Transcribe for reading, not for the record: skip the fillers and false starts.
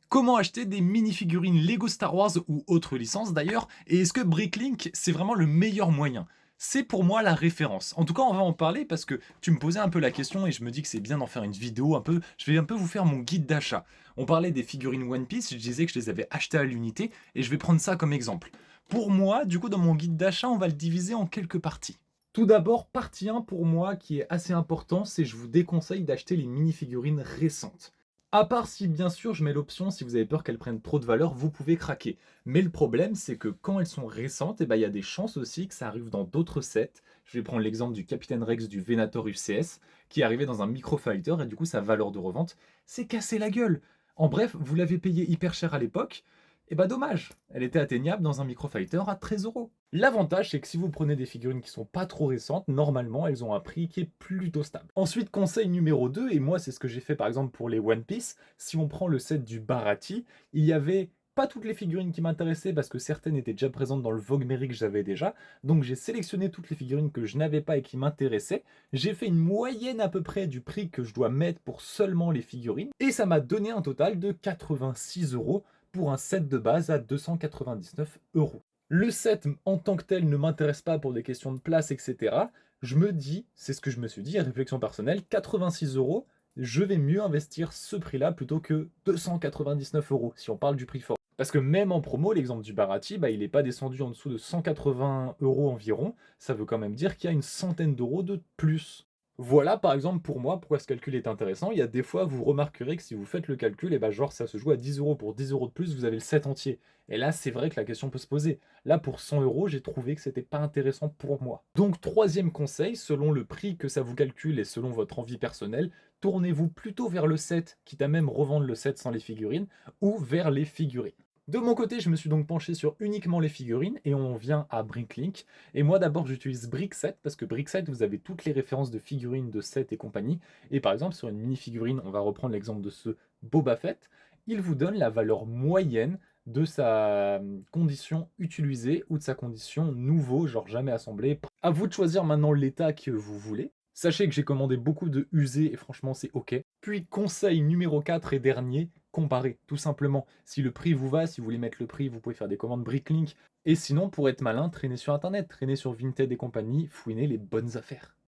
Comment acheter des mini-figurines Lego Star Wars ou autres licences d'ailleurs? Et est-ce que Bricklink, c'est vraiment le meilleur moyen? C'est pour moi la référence. En tout cas, on va en parler parce que tu me posais un peu la question et je me dis que c'est bien d'en faire une vidéo un peu. Je vais un peu vous faire mon guide d'achat. On parlait des figurines One Piece, je disais que je les avais achetées à l'unité et je vais prendre ça comme exemple. Pour moi, du coup, dans mon guide d'achat, on va le diviser en quelques parties. Tout d'abord, partie 1 pour moi qui est assez important, c'est je vous déconseille d'acheter les mini-figurines récentes. À part si, bien sûr, je mets l'option, si vous avez peur qu'elles prennent trop de valeur, vous pouvez craquer. Mais le problème, c'est que quand elles sont récentes, eh ben, il y a des chances aussi que ça arrive dans d'autres sets. Je vais prendre l'exemple du Capitaine Rex du Venator UCS, qui est arrivé dans un Microfighter, et du coup, sa valeur de revente s'est cassée la gueule. En bref, vous l'avez payé hyper cher à l'époque, et bah dommage, elle était atteignable dans un Microfighter à 13 euros. L'avantage, c'est que si vous prenez des figurines qui sont pas trop récentes, normalement, elles ont un prix qui est plutôt stable. Ensuite, conseil numéro 2, et moi, c'est ce que j'ai fait par exemple pour les One Piece. Si on prend le set du Barati, il y avait pas toutes les figurines qui m'intéressaient parce que certaines étaient déjà présentes dans le Vogue Mary que j'avais déjà. Donc j'ai sélectionné toutes les figurines que je n'avais pas et qui m'intéressaient. J'ai fait une moyenne à peu près du prix que je dois mettre pour seulement les figurines. Et ça m'a donné un total de 86 euros pour un set de base à 299 euros. Le set en tant que tel ne m'intéresse pas pour des questions de place, etc. Je me dis, c'est ce que je me suis dit, réflexion personnelle, 86 euros, je vais mieux investir ce prix-là plutôt que 299 euros, si on parle du prix fort. Parce que même en promo, l'exemple du Barati, bah, il n'est pas descendu en dessous de 180 euros environ. Ça veut quand même dire qu'il y a une centaine d'euros de plus. Voilà, par exemple, pour moi, pourquoi ce calcul est intéressant. Il y a des fois, vous remarquerez que si vous faites le calcul, et ben genre, ça se joue à 10 euros. Pour 10 euros de plus, vous avez le set entier. Et là, c'est vrai que la question peut se poser. Là, pour 100 euros, j'ai trouvé que c'était pas intéressant pour moi. Donc, troisième conseil, selon le prix que ça vous calcule et selon votre envie personnelle, tournez-vous plutôt vers le set, quitte à même revendre le set sans les figurines, ou vers les figurines. De mon côté, je me suis donc penché sur uniquement les figurines et on vient à Bricklink. Et moi d'abord j'utilise Brickset parce que Brickset vous avez toutes les références de figurines, de sets et compagnie. Et par exemple sur une mini figurine, on va reprendre l'exemple de ce Boba Fett, il vous donne la valeur moyenne de sa condition utilisée ou de sa condition nouveau, genre jamais assemblé. À vous de choisir maintenant l'état que vous voulez. Sachez que j'ai commandé beaucoup de usés et franchement c'est ok. Puis conseil numéro 4 et dernier, comparez tout simplement. Si le prix vous va, si vous voulez mettre le prix, vous pouvez faire des commandes Bricklink. Et sinon, pour être malin, traînez sur internet, traînez sur Vinted et compagnie, fouinez les bonnes affaires.